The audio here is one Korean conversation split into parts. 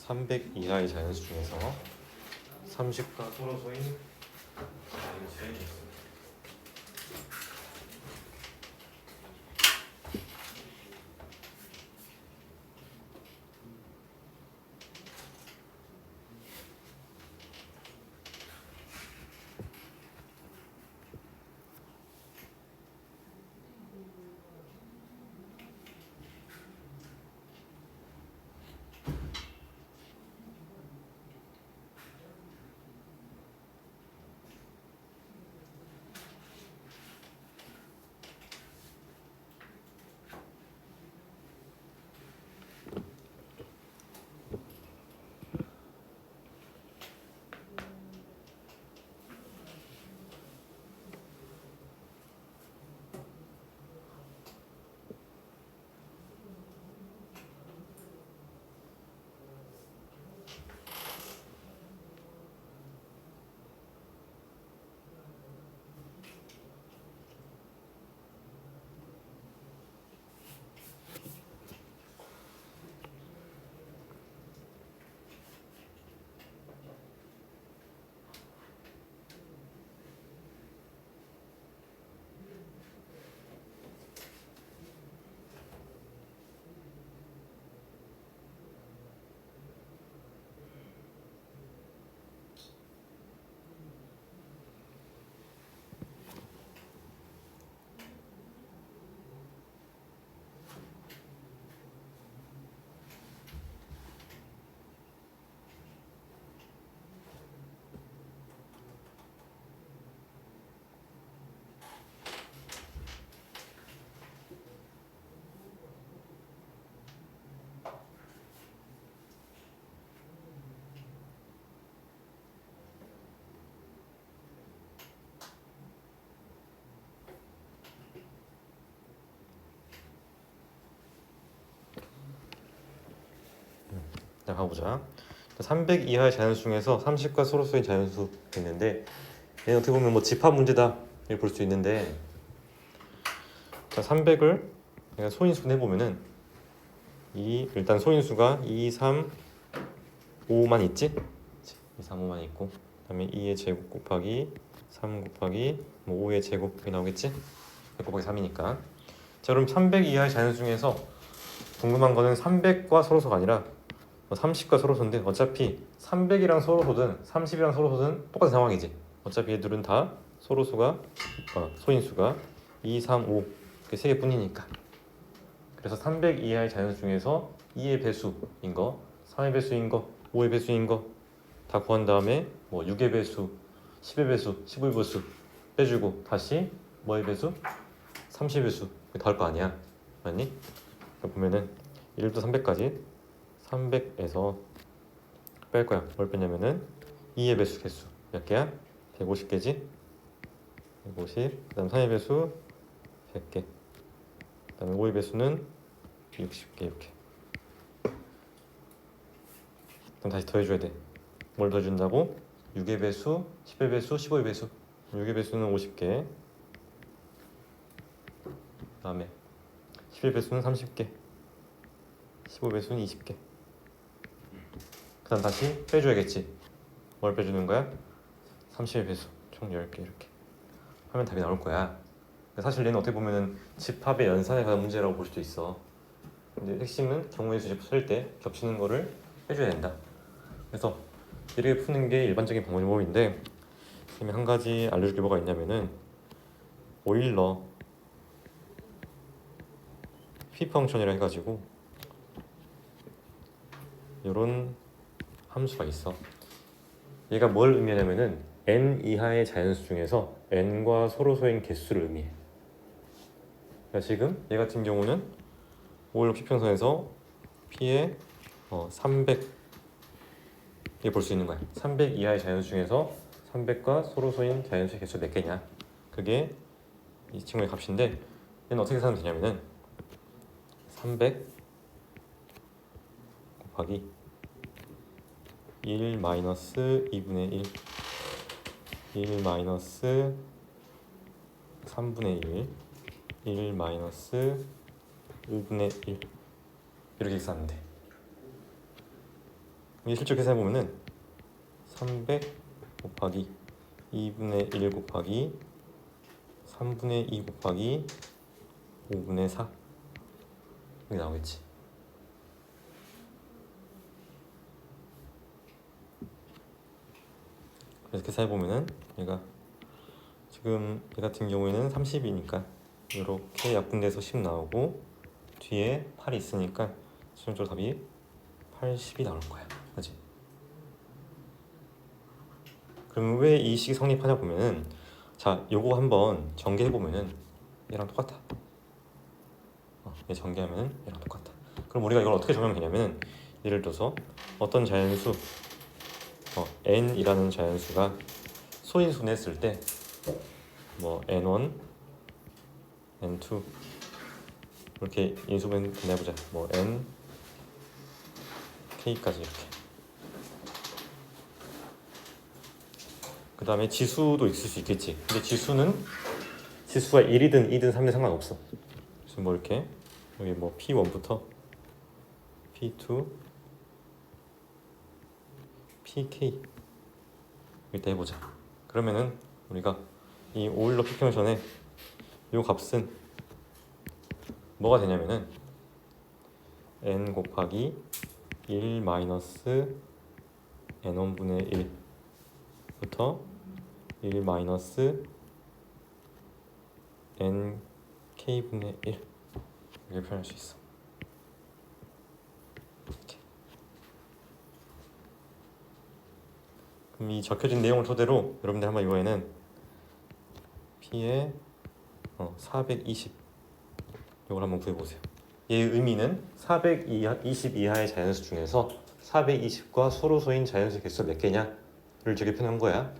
300 이하의 자연수 중에서 30과 소로소인 자연수의 개수. 자, 가보자. 300 이하의 자연수 중에서 30과 소로소인 자연수 있는데 얘는 어떻게 보면 뭐 집합 문제다 이렇게 볼 수 있는데, 자 300을 내가 소인수 해보면은 일단 소인수가 2, 3, 5만 있지? 2, 3, 5만 있고, 그 다음에 2의 제곱 곱하기 3 곱하기 뭐 5의 제곱이 나오겠지? 100 곱하기 3이니까. 자 그럼 300 이하의 자연수 중에서 궁금한 거는 300과 소로소가 아니라 30과 소로소인데, 어차피 300이랑 소로소든 30이랑 소로소든 똑같은 상황이지. 어차피 얘들은 다 소로수가 소인수가 2, 3, 5 그 세 개뿐이니까. 그래서 300 이하의 자연수 중에서 2의 배수인 거, 3의 배수인 거, 5의 배수인 거 다 구한 다음에 뭐 6의 배수, 10의 배수, 15의 배수 빼주고 다시 뭐의 배수? 30의 배수 더할 거 아니야, 맞니? 보면은 1부터 300까지 300에서 뺄 거야. 뭘 빼냐면은 2의 배수 개수 몇 개야? 150개지? 150. 그다음 3의 배수 100개. 그다음에 5의 배수는 60개 이렇게. 그럼 다시 더해줘야 돼. 뭘 더해준다고? 6의 배수, 10의 배수, 15의 배수. 6의 배수는 50개. 그다음에 10의 배수는 30개. 15 배수는 20개. 그다음 다시 빼줘야겠지. 뭘 빼주는 거야? 30의 배수 총 10개 이렇게 하면 답이 나올 거야. 사실 얘는 어떻게 보면은 집합의 연산에 관한 문제라고 볼 수도 있어. 근데 핵심은 경우의 수 쓸 때 겹치는 거를 빼줘야 된다. 그래서 이렇게 푸는 게 일반적인 방법인데, 선생님이 한 가지 알려줄 게 뭐가 있냐면은 오일러 p 펑션이라 해가지고 이런 함수가 있어. 얘가 뭘 의미하냐면은 n 이하의 자연수 중에서 n과 소로소인 개수를 의미해. 그러니까 지금 얘 같은 경우는 오일러 P평선에서 P의 300 이게 볼 수 있는 거야. 300 이하의 자연수 중에서 300과 소로소인 자연수의 개수 몇 개냐, 그게 이 친구의 값인데, 얘는 어떻게 사면 되냐면은 300 곱하기 1 마이너스 2분의 1, 1 마이너스 3분의 1, 1 마이너스 5분의 1 이렇게 계산하면 돼. 이 실적 계산해 보면은 300 곱하기 2분의 1 곱하기 3분의 2 곱하기 5분의 4 이렇게 나오겠지. 그래서 계산해 보면은 얘가 지금 얘 같은 경우에는 30이니까 이렇게 약분돼서 10 나오고 뒤에 8이 있으니까 최종적으로 답이 80이 나올 거야. 그렇지? 그럼 왜 이 식이 성립하냐 보면은 자, 요거 한번 전개해 보면은 얘랑 똑같아. 얘 전개하면은 얘랑 똑같아. 그럼 우리가 이걸 어떻게 적용하면 되냐면은 예를 들어서 어떤 자연수 n이라는 자연수가 소인수 냈을 때 뭐 n1, n2 이렇게 인수분 내보자. 뭐 n, k까지 이렇게. 그 다음에 지수도 있을 수 있겠지. 근데 지수가 1이든 2든 3든 상관없어. 그래서 뭐 이렇게 여기 뭐 p1부터 p2, pk 이렇게 해보자. 그러면은 우리가 이 오일러 피평션의 이 값은 뭐가 되냐면은 n 곱하기 1 마이너스 n1분의 1부터 1 마이너스 nk분의 1 이렇게 표현할 수 있어. 이렇게. 그럼 이 적혀진 내용을 토대로 여러분들 한번 이번에는 P의 420 이걸 한번 구해보세요. 얘의 의미는 420 이하의 자연수 중에서 420과 소로소인 자연수 개수 몇 개냐를 저기 표현한 거야.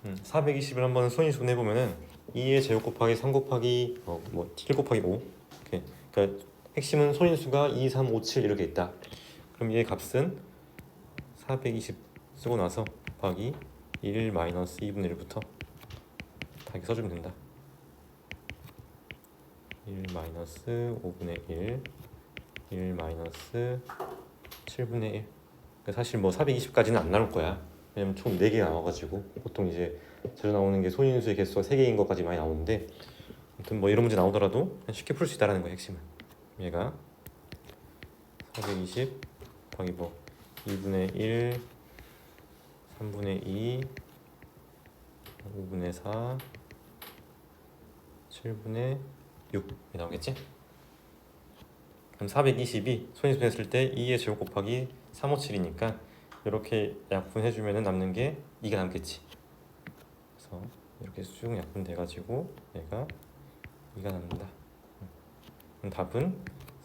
음, 420을 한번 소인수 내보면은 2의 제곱 곱하기 3 곱하기 7 곱하기 5 이렇게. 그러니까 핵심은 소인수가 2, 3, 5, 7 이렇게 있다. 그럼 얘의 값은 420 쓰고 나서 곱하기 1 마이너스 2분의 1부터 다 이렇게 써주면 된다. 1 마이너스 5분의 1 마이너스 7분의 1. 사실 뭐 420까지는 안 나올 거야. 왜냐면 총 4개 나와가지고 보통 이제 자주 나오는 게 소인수의 개수가 3개인 것까지 많이 나오는데 아무튼 뭐 이런 문제 나오더라도 그냥 쉽게 풀 수 있다는 거야. 핵심은 얘가 420 더하기 뭐 2분의 1 3분의 2 5분의 4 7분의 6 나오겠지? 그럼 420이 소인수 했을 때 2의 제곱 곱하기 357이니까 이렇게 약분해주면 남는 게 2가 남겠지. 그래서 이렇게 쭉 약분돼가지고 얘가 2가 남는다. 그럼 답은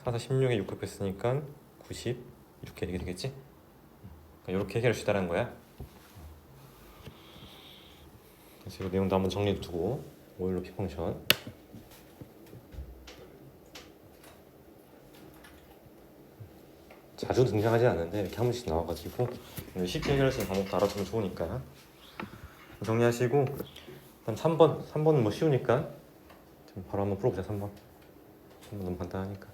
4, 4, 16에 6 곱했으니까 90 이렇게 되겠지? 그러니까 이렇게 해결할 수 있다는 거야. 그래서 이 내용도 한번 정리해두고 오일러 피펑션 자주 등장하지 않는데 이렇게 한 번씩 나와가지고 쉽게 해결할 수 있는 방법도 알아두면 좋으니까 정리하시고 일단 3번은 뭐 쉬우니까 지금 바로 한번 풀어보자. 3번 너무 간단하니까.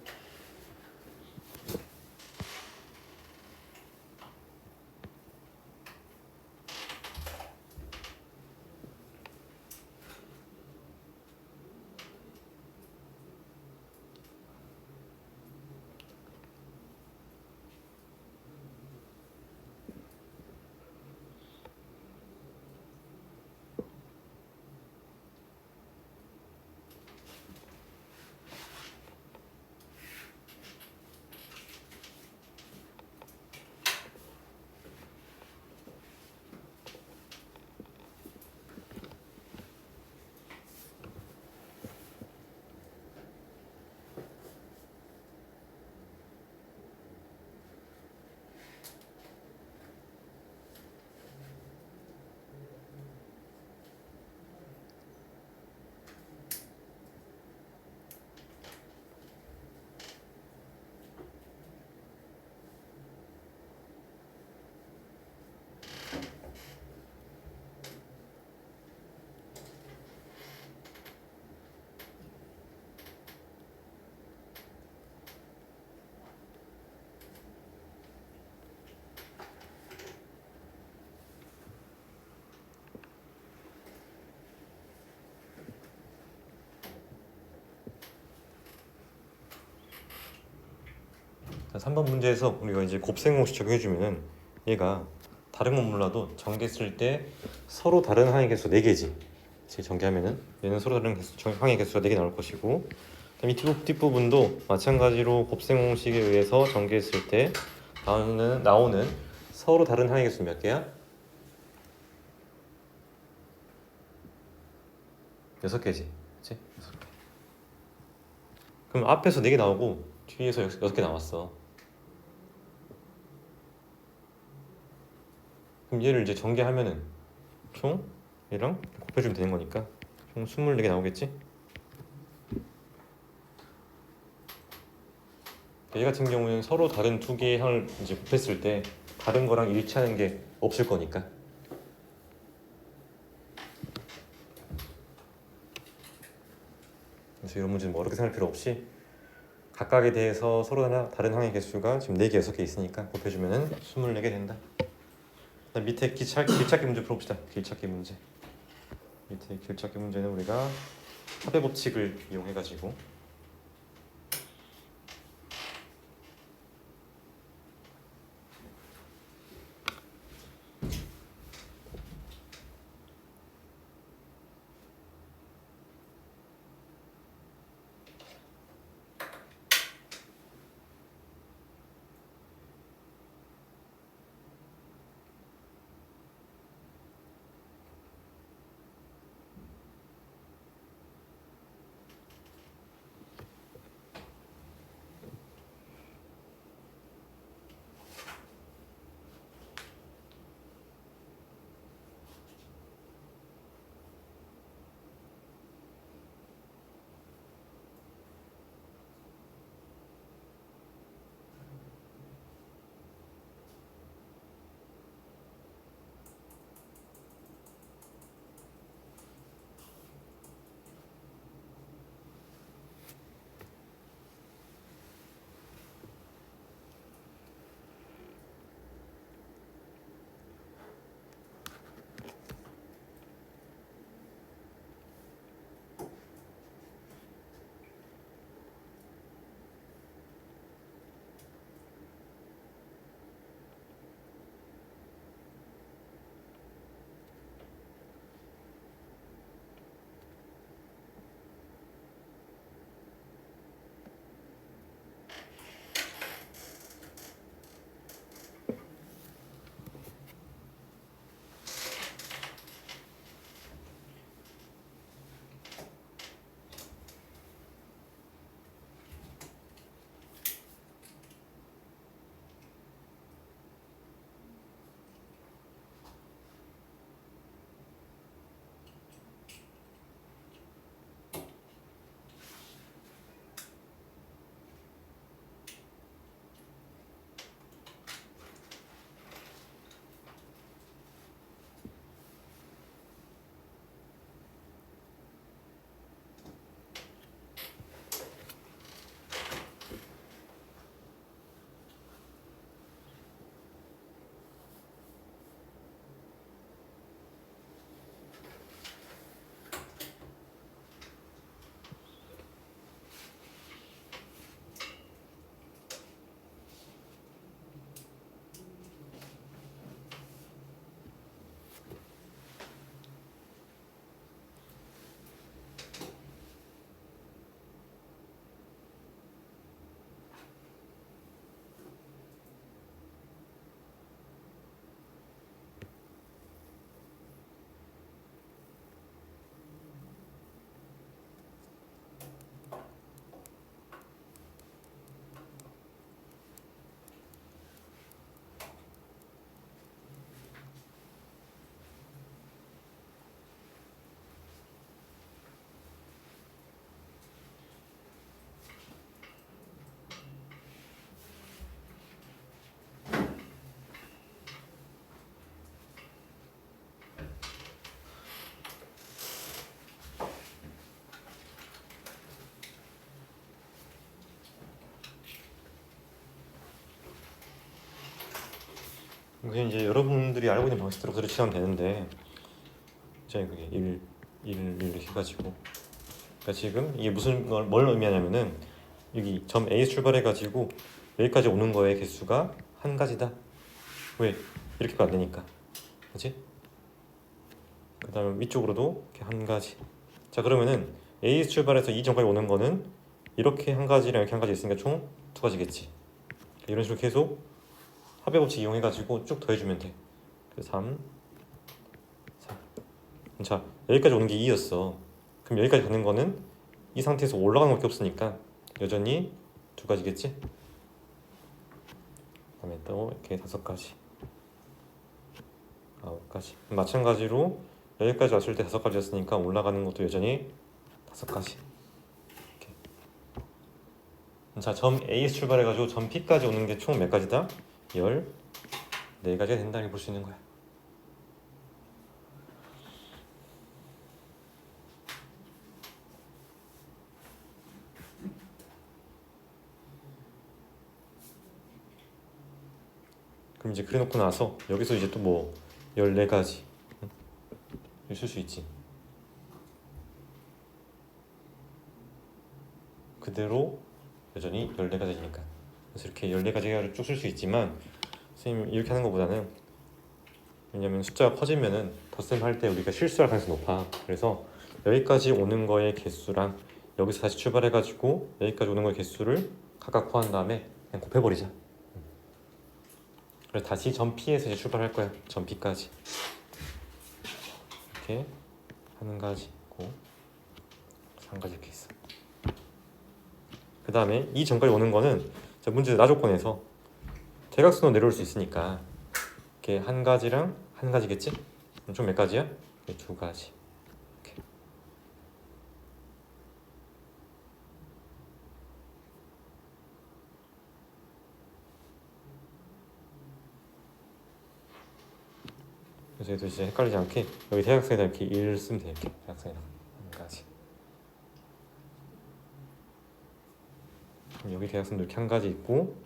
3번 문제에서 우리가 이제 곱셈 공식 적용해주면은 얘가 다른 건 몰라도 전개했을 때 서로 다른 항의 개수 4개지. 이제 전개하면은 얘는 서로 다른 항의 개수가 4개 나올 것이고, 그다음에 이 뒷부분도 마찬가지로 곱셈 공식에 의해서 전개했을 때 나오는 서로 다른 항의 개수 몇 개야? 6개지. 그치? 6개. 그럼 앞에서 4개 나오고 뒤에서 6개 나왔어. 그럼 얘를 이제 전개하면은 총 얘랑 곱해주면 되는 거니까 총 24개 나오겠지? 얘 같은 경우는 서로 다른 2개의 항을 이제 곱했을 때 다른 거랑 일치하는 게 없을 거니까. 그래서 이런 문제는 뭐 어렵게 생각할 필요 없이 각각에 대해서 서로 다른 항의 개수가 지금 4개, 6개 있으니까 곱해주면은 24개 된다. 밑에 길찾기 문제 풀어봅시다. 길찾기 문제. 밑에 길찾기 문제는 우리가 합의 법칙을 이용해가지고 그게 이제 여러분들이 알고 있는 방식대로 그대로 치면 되는데 이제 그게 1 이렇게 해가지고, 그러니까 지금 이게 뭘 의미하냐면은 여기 점 A에서 출발해가지고 여기까지 오는 거의 개수가 한 가지다. 왜? 이렇게가 안 되니까. 그렇지? 그 다음에 위쪽으로도 이렇게 한 가지. 자, 그러면은 A에서 출발해서 E 점까지 오는 거는 이렇게 한 가지랑 이렇게 한 가지 있으니까 총 두 가지겠지. 이런 식으로 계속 합의 법칙 이용해가지고 쭉 더해주면 돼. 3, 4. 자, 여기까지 오는 게 2였어. 그럼 여기까지 가는 거는 이 상태에서 올라가는 것밖에 없으니까 여전히 두 가지겠지? 그다음에 또 이렇게 5가지, 9가지. 마찬가지로 여기까지 왔을 때 5가지였으니까 올라가는 것도 여전히 5가지. 이렇게. 자, 점 A에서 출발해가지고 점 P까지 오는 게 총 몇 가지다? 14가지가 된다 이렇게 볼 수 있는 거야. 그럼 이제 그래놓고 나서 여기서 이제 또 뭐 14가지 쓸 수 있지. 그대로 여전히 14가지니까. 그래서 이렇게 14가지를 쭉 쓸 수 있지만 선생님 이렇게 하는 것보다는, 왜냐면 숫자가 커지면은 덧셈 할 때 우리가 실수할 가능성이 높아. 그래서 여기까지 오는 거의 개수랑 여기서 다시 출발해가지고 여기까지 오는 거의 개수를 각각 포함한 다음에 그냥 곱해버리자. 그래서 다시 점 P에서 이제 출발할 거야. 점 P까지 이렇게 한 가지 있고 3가지 이렇게 있어. 그 다음에 이 점까지 오는 거는 자, 문제 나조건에서 대각선으로 내려올 수 있으니까 이렇게 한 가지랑 한 가지겠지? 그럼 총 몇 가지야? 2가지. 이렇게. 그래서 얘도 이제 헷갈리지 않게 여기 대각선에다 이렇게 1 쓰면 돼. 이렇게 대각선에다 한 가지. 여기 대각선도 이렇게 한 가지 있고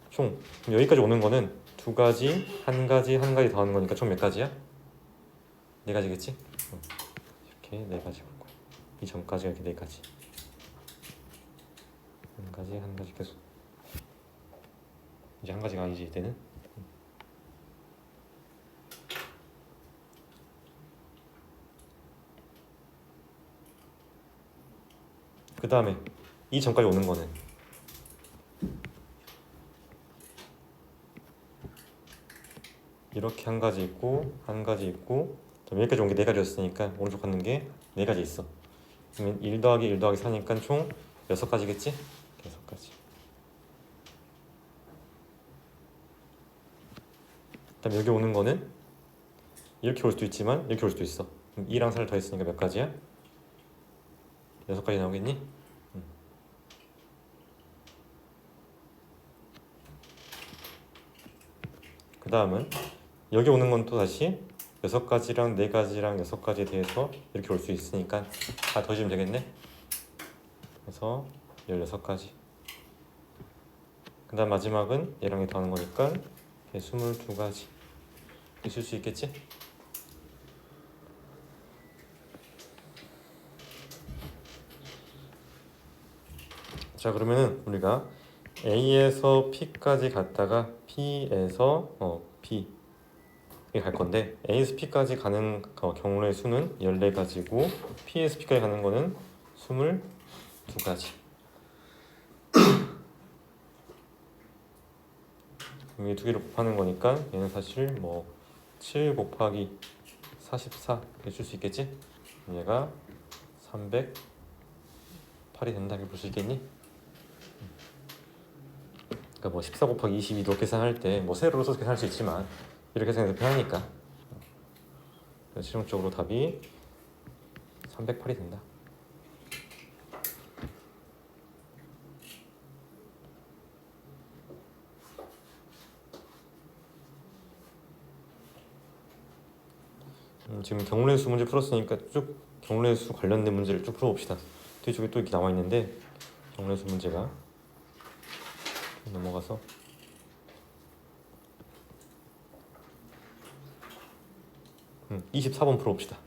총 여기까지 오는 거는 2가지, 한 가지, 한 가지 더하는 거니까 총 몇 가지야? 4가지겠지? 이렇게 4가지 볼 거야. 이 점까지가 이렇게 4가지. 한 가지, 한 가지 계속. 이제 한 가지가 아니지 이때는. 그 다음에 이 점까지 오는 거는 이렇게 한 가지 있고 한 가지 있고 여기까지 온 게 4가지였으니까 오른쪽 갖는 게 4가지 있어. 그러면 1 더하기 1 더하기 4니까 총 6가지겠지? 6가지. 그다음에 여기 오는 거는 이렇게 올 수도 있지만 이렇게 올 수도 있어. 그럼 2랑 4를 더했으니까 몇 가지야? 6가지 나오겠니? 그 다음은 여기 오는 건 또 다시 6가지랑 4가지랑 6가지에 대해서 이렇게 올 수 있으니까 다 더해주면 되겠네. 그래서 16가지. 그 다음 마지막은 얘랑 얘 더하는 거니까 22가지 있을 수 있겠지? 자, 그러면은 우리가 A에서 P까지 갔다가 P에서 B에 갈 건데 A에서 P까지 가는 경우의 수는 14가지고 P에서 P까지 가는 거는 22가지. 이 두 개를 곱하는 거니까 얘는 사실 뭐 7 곱하기 44 이렇게 줄 수 있겠지? 얘가 308이 된다 이렇게 볼 수 있겠니? 그러니까 뭐 14 곱하기 22도 계산할 때 뭐 세로로 써서 계산할 수 있지만 이렇게 계산해서 편하니까 실용적으로 답이 308이 된다. 지금 경우의 수 문제 풀었으니까 쭉 경우의 수 관련된 문제를 쭉 풀어봅시다. 뒤쪽에 또 이렇게 나와 있는데 경우의 수 문제가 넘어가서 음, 24번 풀어봅시다.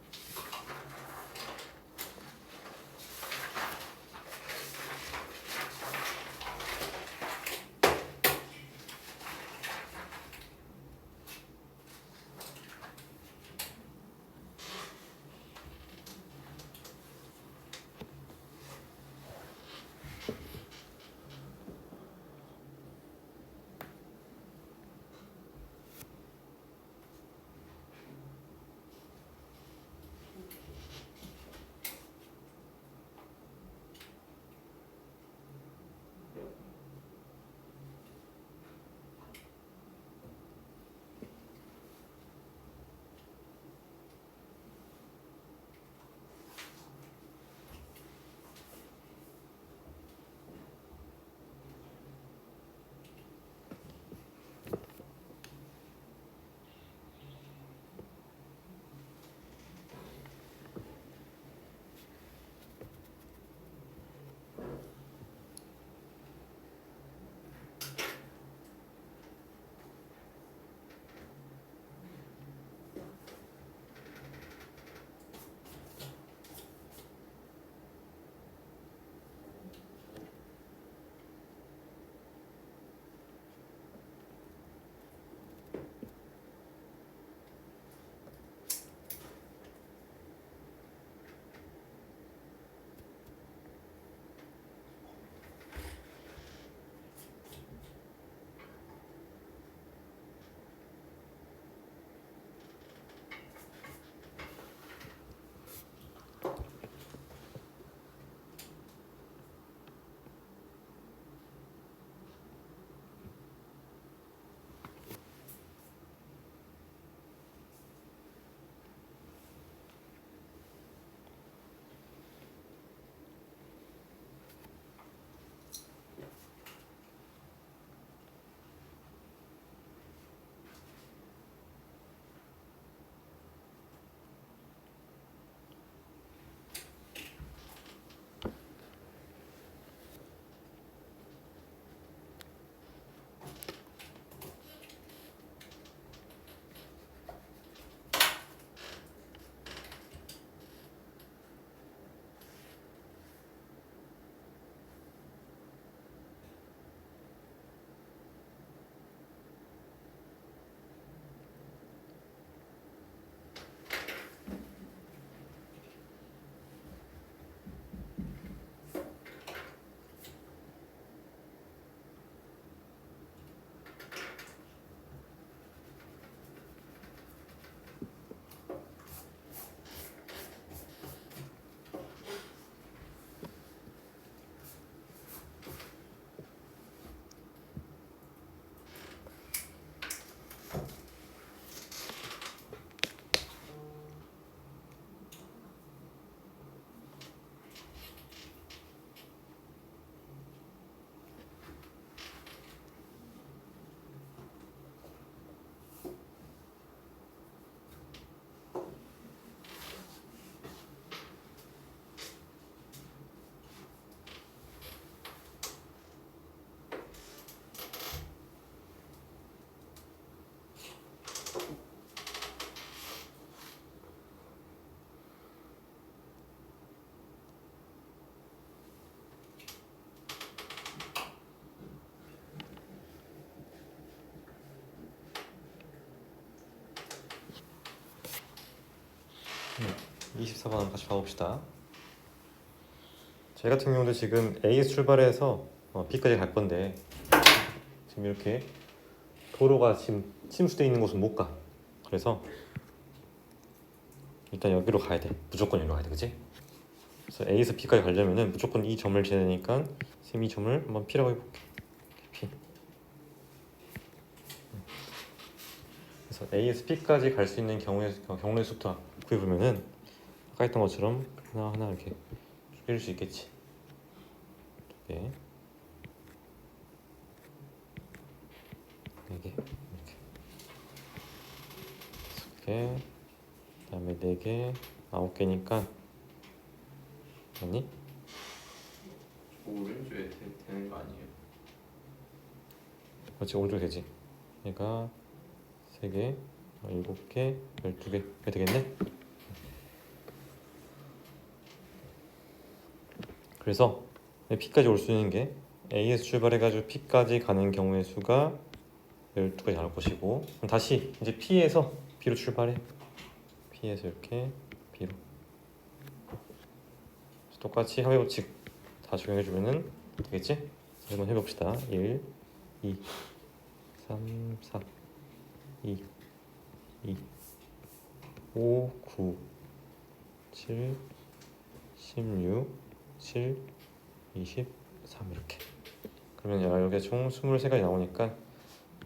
24번 한번 같이 봐봅시다. 제 같은 경우도 지금 A에서 출발해서 B까지 갈 건데 지금 이렇게 도로가 지금 침수되어 있는 곳은 못 가. 그래서 일단 여기로 가야 돼. 무조건 여기로 가야 돼, 그치? 그래서 A에서 B까지 가려면은 무조건 이 점을 지나니까 쌤이 이 점을 한번 P라고 해볼게. P. 그래서 A에서 B까지 갈 수 있는 경우의 수부터 구해보면은 아까 했던 것처럼 하나하나 이렇게 줄일 수 있겠지. 두 개, 네 개, 이렇게 다섯 개, 그다음에 네 개, 9개니까 맞니? 오른쪽에 되는 거 아니에요? 그렇지, 오른쪽 되지. 얘가 3개, 7개, 12개 이렇게 되겠네. 그래서 P까지 올 수 있는 게 A에서 출발해가지고 P까지 가는 경우의 수가 12개가 나올 것이고, 그럼 다시 이제 P에서 B로 출발해. P에서 이렇게 B로 똑같이 합의 법칙 다 적용해주면은 되겠지? 한번 해봅시다. 1, 2, 3, 4, 2, 2, 5, 9, 7, 16, 7, 23 이렇게. 그러면 여기가 총 23가지 나오니까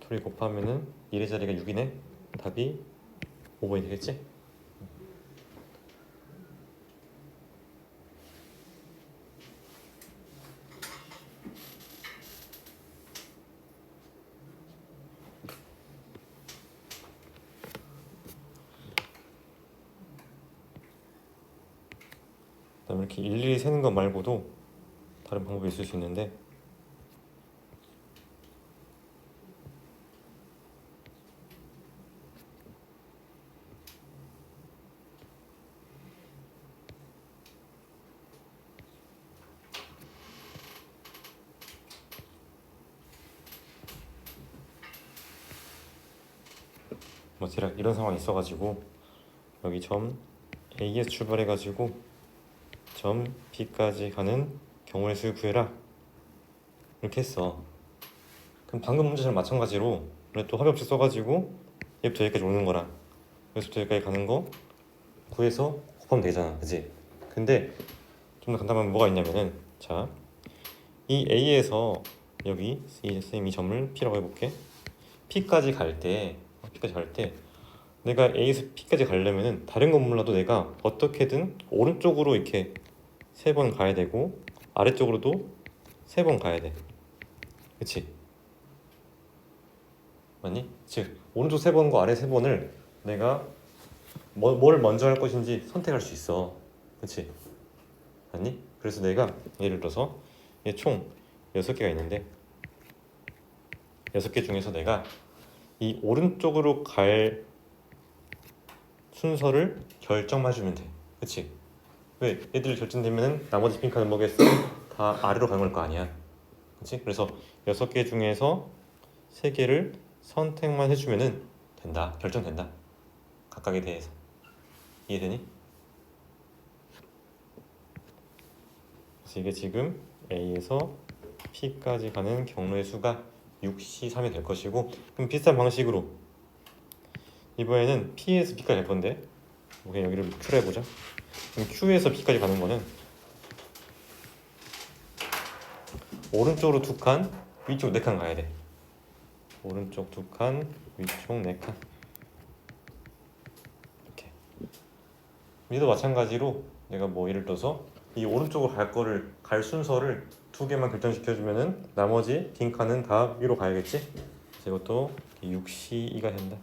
둘이 곱하면은 1의 자리가 6이네. 답이 5번이 되겠지? 그다음에 이렇게 일일이 세는 것 말고도 다른 방법이 있을 수 있는데, 뭐 대략 이런 상황이 있어가지고 여기 점 A에서 출발해가지고 점 B까지 가는 경우의 수를 구해라 이렇게 했어. 그럼 방금 문제처럼 마찬가지로 우리 또 합의법칙 써가지고 얘부터 여기까지 오는 거랑 여기서부터 여기까지 가는 거 구해서 곱하면 되잖아, 그지? 근데 좀 더 간단한 뭐가 있냐면은, 자, 이 A에서 여기 이 점을 P라고 해볼게. P까지 갈 때 내가 A에서 P까지 가려면은 다른 건 몰라도 내가 어떻게든 오른쪽으로 이렇게 3번 가야 되고 아래쪽으로도 3번 가야 돼, 그치? 맞니? 즉 오른쪽 3번과 아래 3번을 내가 뭘 먼저 할 것인지 선택할 수 있어, 그치? 맞니? 그래서 내가 예를 들어서 얘 총 6개가 있는데 6개 중에서 내가 이 오른쪽으로 갈 순서를 결정만 해주면 돼, 그치? 왜? 얘들이 결정되면 나머지 빈칸은 뭐겠어? 다 아래로 가는 걸 거 아니야, 그치? 그래서 6개 중에서 3개를 선택만 해주면 된다, 결정된다, 각각에 대해서. 이해되니? 그래서 이게 지금 A에서 P까지 가는 경로의 수가 6C3이 될 것이고, 그럼 비슷한 방식으로 이번에는 P에서 B까지 갈 건데 그냥 여기를 Q로 해보자. 그럼 Q에서 B까지 가는 거는 오른쪽으로 2칸, 위쪽 4칸 가야 돼. 오른쪽 2칸, 위쪽 4칸 이렇게. 여기도 마찬가지로 내가 뭐 예를 들어서 이 오른쪽으로 갈 순서를 2개만 결정시켜주면은 나머지 빈 칸은 다 위로 가야겠지? 그래서 이것도 6C2가 된다.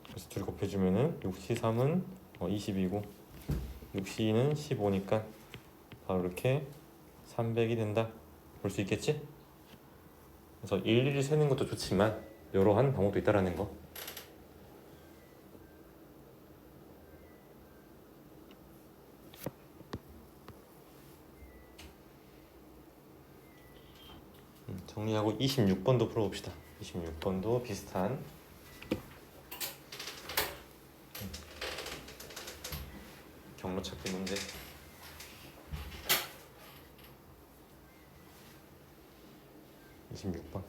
그래서 둘이 곱해주면은 6C3은 20이고 6C2는 15니까 바로 이렇게 300이 된다 볼 수 있겠지? 그래서 일일이 세는 것도 좋지만 이러한 방법도 있다라는 거. 정리하고 26번도 풀어봅시다. 26번도 비슷한 경로 찾기 문제. 26번.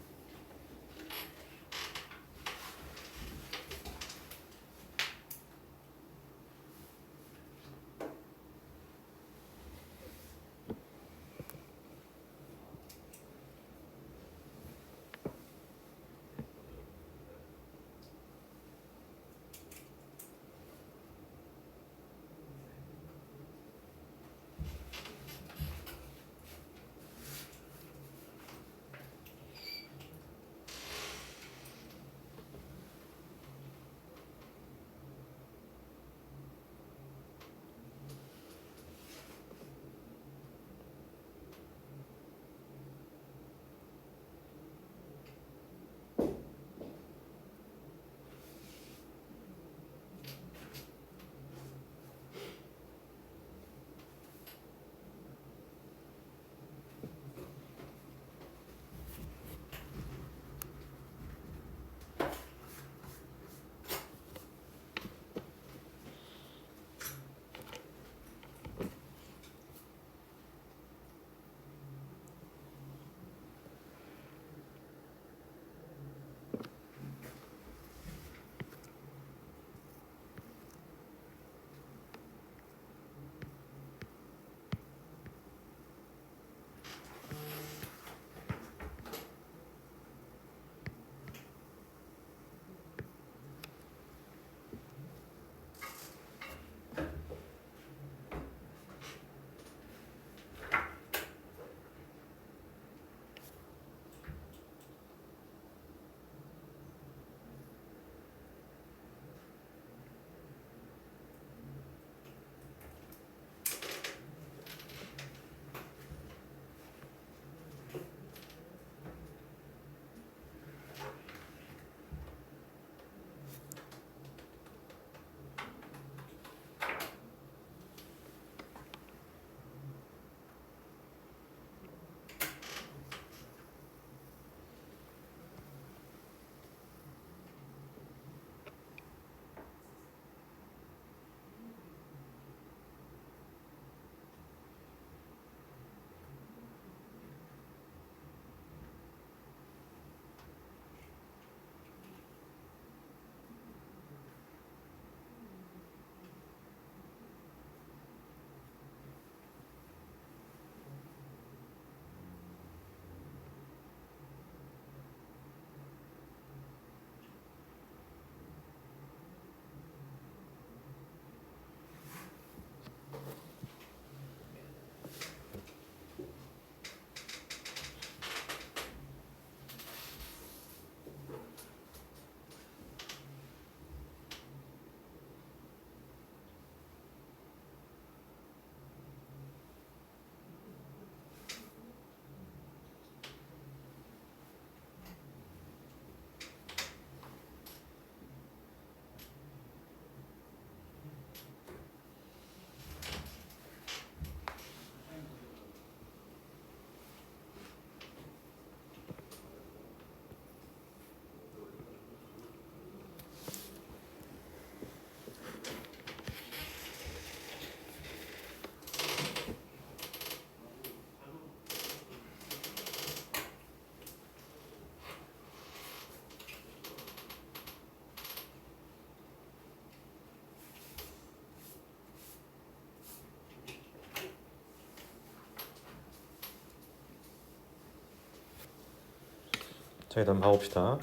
자, 일단 봐봅시다.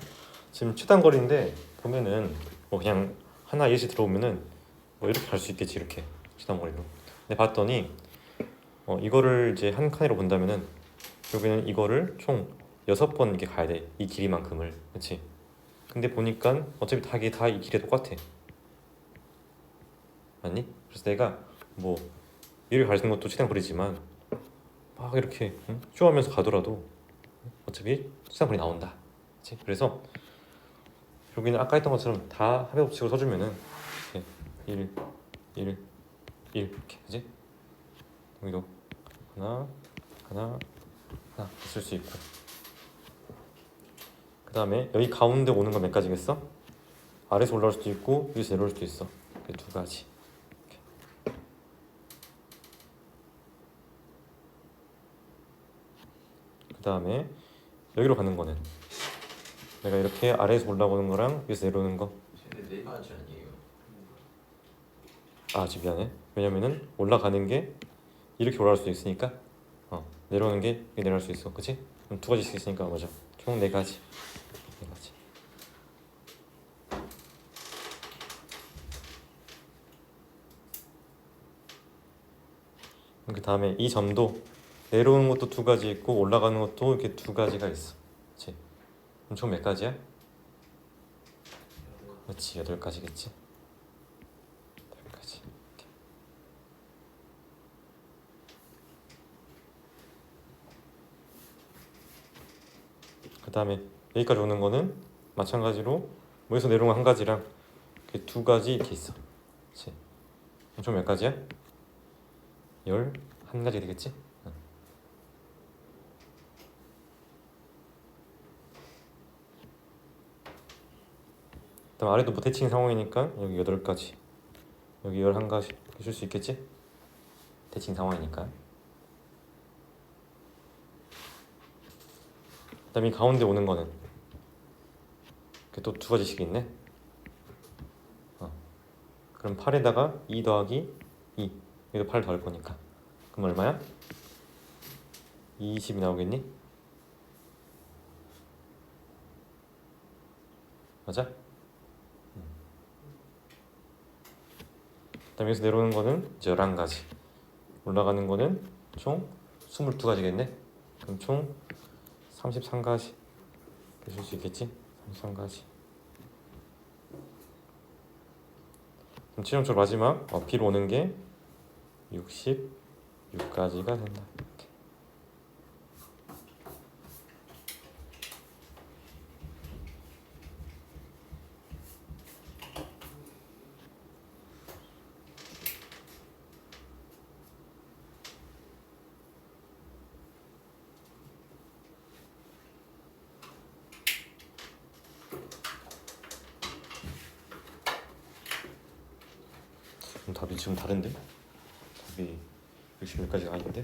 지금 최단 거리인데 보면은 뭐 그냥 하나 예시 들어오면은 뭐 이렇게 갈 수 있겠지, 이렇게 최단 거리로. 근데 봤더니 이거를 이제 한 칸으로 본다면은 여기는 이거를 총 6번 이렇게 가야 돼, 이 길이만큼을. 그렇지? 근데 보니까 어차피 다 이 길이 똑같아. 맞니? 그래서 내가 뭐 위를 갈 수 있는 것도 최단 거리지만 막 이렇게 쇼하면서 가더라도 어차피 최단 거리 나온다. 그치? 그래서 여기는 아까 했던 것처럼 다 합의 법칙으로 써주면은 1, 1, 1 이렇게, 그지? 여기도 하나, 하나, 하나 쓸 수 있고. 다음에 여기 가운데 오는 건 몇 가지겠어? 아래에서 올라올 수도 있고 위에서 내려올 수도 있어. 그 두 가지. 그 다음에 여기로 가는 거는 내가 이렇게 아래에서 올라오는 거랑 위에서 내려오는 거. 쟤네 네 가지 아니에요? 아, 지금 미안해. 왜냐면은 올라가는 게 이렇게 올라갈 수도 있으니까 내려오는 게 이렇게 내려갈 수 있어. 그치? 그럼 두 가지씩 있으니까 맞아. 총 네 가지. 네 가지. 그 다음에 이 점도 내려오는 것도 두 가지 있고 올라가는 것도 이렇게 두 가지가 있어. 그치? 그럼 총 몇 가지야? 그렇지, 8가지겠지. 8가지. 그 다음에 여기까지 오는 거는 마찬가지로 여기서 내려오는 한 가지랑 이렇게 두 가지 이렇게 있어. 그치? 그럼 총 몇 가지야? 11가지 되겠지? 응. 그다음 아래도 뭐 대칭 상황이니까 여기 8가지, 여기 11가지 해줄 수 있겠지? 대칭 상황이니까. 그다음에 이 가운데 오는 거는 또 두 가지씩 있네. 그럼 8에다가 2 더하기 2, 여기도 8 더할 거니까 그럼 얼마야? 20이 나오겠니? 맞아? 그다음에 여기서 내려오는 거는 이제 11가지, 올라가는 거는 총 22가지겠네. 그럼 총 33가지 해줄 수 있겠지? 33가지. 그럼 최종적으로 마지막 B로 오는 게 66가지가 된다. 이렇게. 그럼 답이 지금 다른데? 답이 66가지가 아닌데?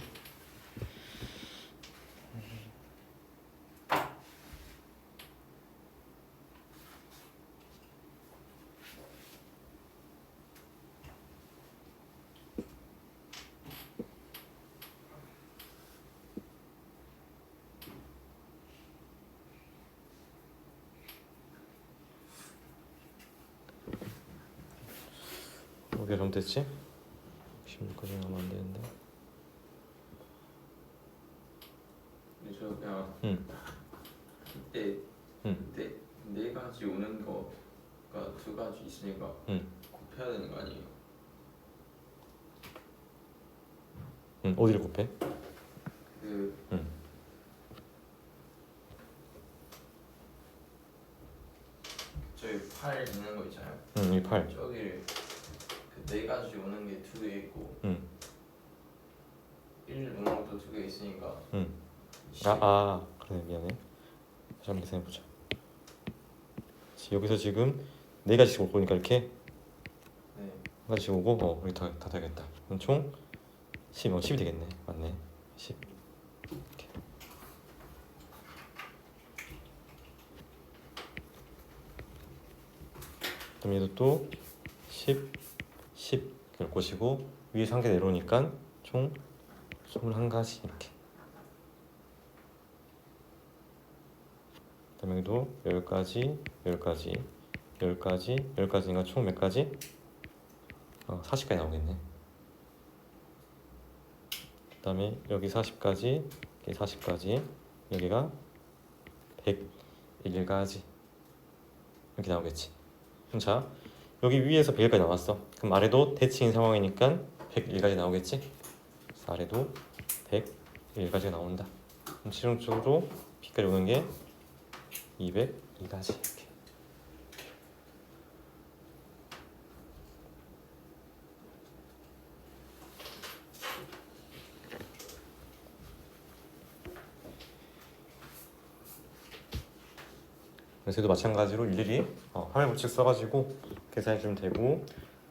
어디가 잘못됐지? 66까지 가면 안 되는데. 근데 저 그냥 응. 그때 네 가지 오는 거가 두 가지 있으니까 곱해야 되는 거 아니에요? 응. 어디를 곱해? 저기 8 있는 거 있잖아요. 응, 이 8. 저기 네 가지 오는 게 두 개 있고 1 오는 것도 두 개 있으니까 그래, 미안해. 다시 한번 계산해보자. 여기서 지금 4가지씩 올 거니까 이렇게 네. 한 가지씩 오고 우리 다 되겠다. 그럼 총 10이 되겠네. 맞네. 10. 이렇게. 그럼 얘도 또 10 이걸 꼬시고 위에서 한 개 내려오니까 총 21가지 이렇게. 그다음에 여기도 10가지, 10가지, 10가지, 10가지니까 총 몇 가지? 40까지 나오겠네. 그다음에 여기 40가지, 여기 40가지, 여기가 101가지 이렇게 나오겠지. 그럼 자, 여기 위에서 100까지 나왔어. 그럼 아래도 대칭인 상황이니까 101가지 나오겠지. 그래서 아래도 101가지가 나온다. 그럼 최종적으로 B까지 오는 게 202가지 이렇게. 그래서 얘도 마찬가지로 일일이 화면 법칙 써가지고 계산해주면 되고,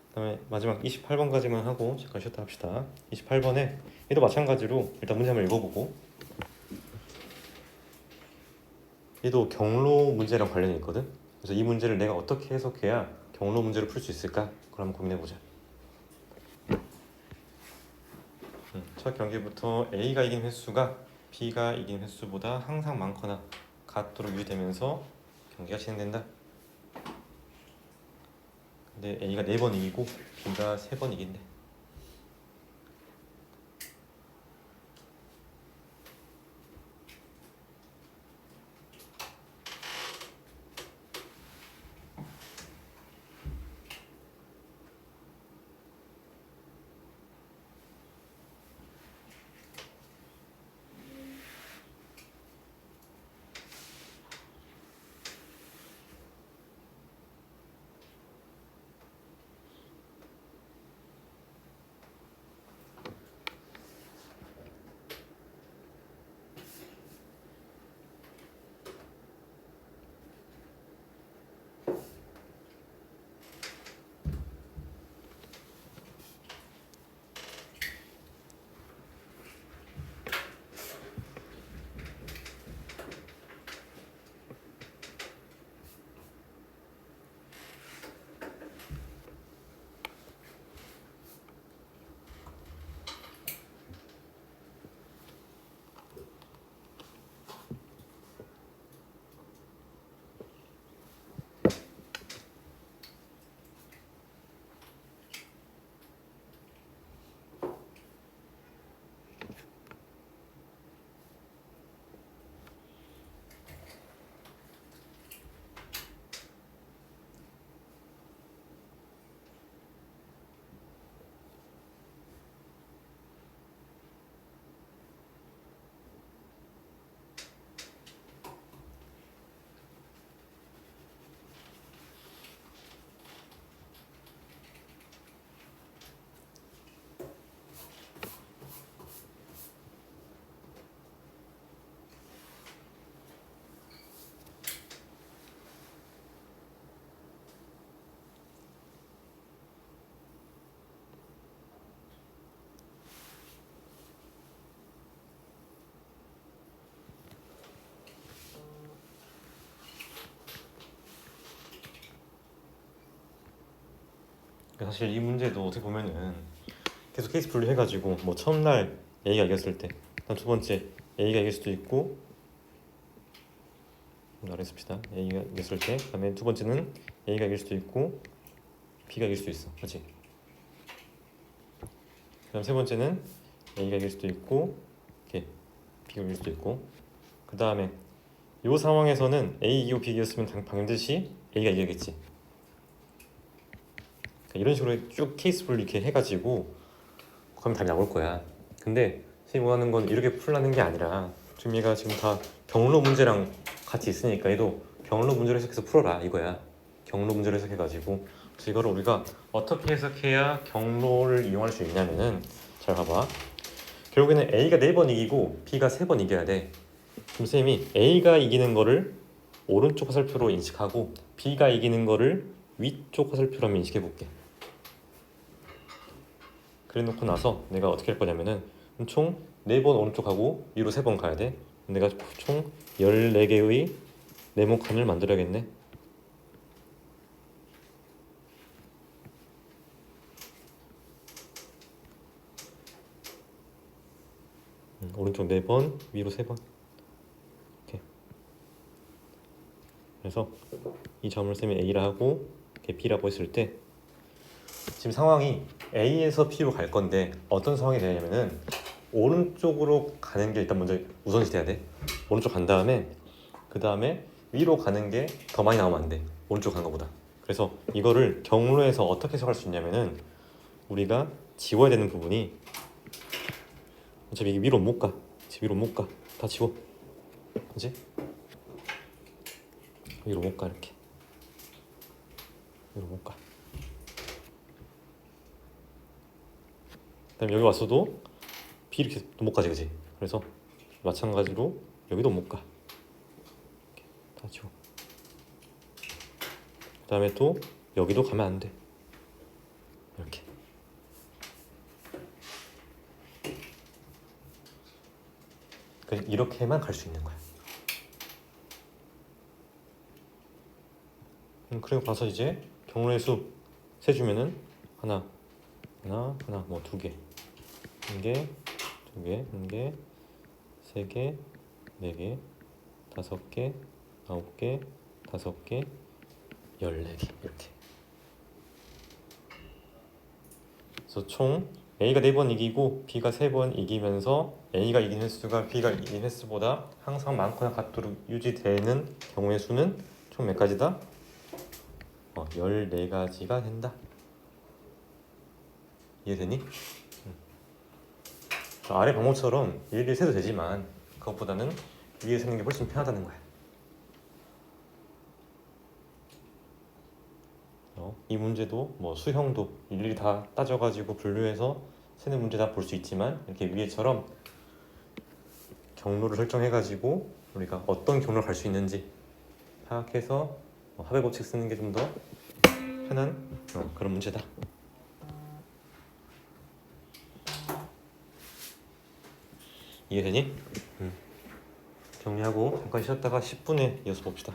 그다음에 마지막 28번까지만 하고 잠깐 쉬었다 합시다. 28번에 얘도 마찬가지로 일단 문제 한번 읽어보고, 얘도 경로 문제랑 관련이 있거든. 그래서 이 문제를 내가 어떻게 해석해야 경로 문제를 풀 수 있을까? 그걸 한번 고민해보자. 첫 경기부터 A가 이긴 횟수가 B가 이긴 횟수보다 항상 많거나 같도록 유지되면서 경기가 진행된다. 근데 A가 4번 이기고 B가 3번 이긴대. 사실 이 문제도 어떻게 보면은 계속 케이스 분류해가지고 뭐 첫날 A가 이겼을 때, 그다음 두 번째 A가 이길 수도 있고, 아래 씁시다. A가 이겼을 때, 그다음에 두 번째는 A가 이길 수도 있고 B가 이길 수도 있어, 그렇지? 그다음 세 번째는 A가 이길 수도 있고 이렇게 B가 이길 수도 있고, 그 다음에 이 상황에서는 A 이기고 B 이겼으면 반드시 A가 이겨야겠지. 그러니까 이런 식으로 쭉 케이스 분류 이렇게 해가지고 그러면 답이 나올 거야. 근데 선생님이 원하는 건 이렇게 풀라는 게 아니라 지금 얘가 지금 다 경로 문제랑 같이 있으니까 얘도 경로 문제를 해석해서 풀어라 이거야. 경로 문제를 해석해가지고, 그래서 이거를 우리가 어떻게 해석해야 경로를 이용할 수 있냐면은, 잘 봐봐. 결국에는 A가 4번 이기고 B가 3번 이겨야 돼. 그럼 선생님이 A가 이기는 거를 오른쪽 화살표로 인식하고 B가 이기는 거를 위쪽 화살표로 인식해 볼게. 그래 놓고 나서 내가 어떻게 할 거냐면은 총 4번 오른쪽 하고 위로 3번 가야 돼. 내가 총 14개의 네모칸을 만들어야겠네. 오른쪽 4번, 위로 3번. 이렇게. 그래서 이 점을 쓰면 A라 하고 이렇게 B라고 했을 때, 지금 상황이 A에서 B로 갈 건데 어떤 상황이 되냐면은 오른쪽으로 가는 게 일단 먼저 우선시 돼야 돼. 오른쪽 간 다음에 그 다음에 위로 가는 게 더 많이 나오면 안 돼. 오른쪽 간 거보다. 그래서 이거를 경로에서 어떻게 해석할 수 있냐면은, 우리가 지워야 되는 부분이, 어차피 이게 위로 못 가. 위로 못 가. 다 지워. 그지? 위로 못 가. 이렇게 위로 못 가. 그다음에 여기 왔어도 B 이렇게 못 가지, 그지? 그래서 마찬가지로 여기도 못 가. 이렇게 다 지워. 그다음에 또 여기도 가면 안 돼. 이렇게. 이렇게만 갈 수 있는 거야. 그리고 봐서 이제 경로의 수 세주면은 하나, 뭐 2개, 1개, 2개, 1개, 3개, 4개, 5개, 9개, 5개, 14개 이렇게. 그래서 총 A가 4번 이기고 B가 3번 이기면서 A가 이긴 횟수가 B가 이긴 횟수보다 항상 많거나 같도록 유지되는 경우의 수는 총 몇 가지다? 14가지가 된다. 이해되니? 아래 방법처럼 일일이 세도 되지만 그것보다는 위에 세는 게 훨씬 편하다는 거야. 이 문제도 뭐 수형도 일일이 다 따져가지고 분류해서 세는 문제 다 볼 수 있지만 이렇게 위에처럼 경로를 설정해가지고 우리가 어떤 경로를 갈 수 있는지 파악해서 합의 법칙 쓰는 게 좀 더 편한 그런 문제다. 이해되니? 정리하고 잠깐 쉬었다가 10분에 이어서 봅시다.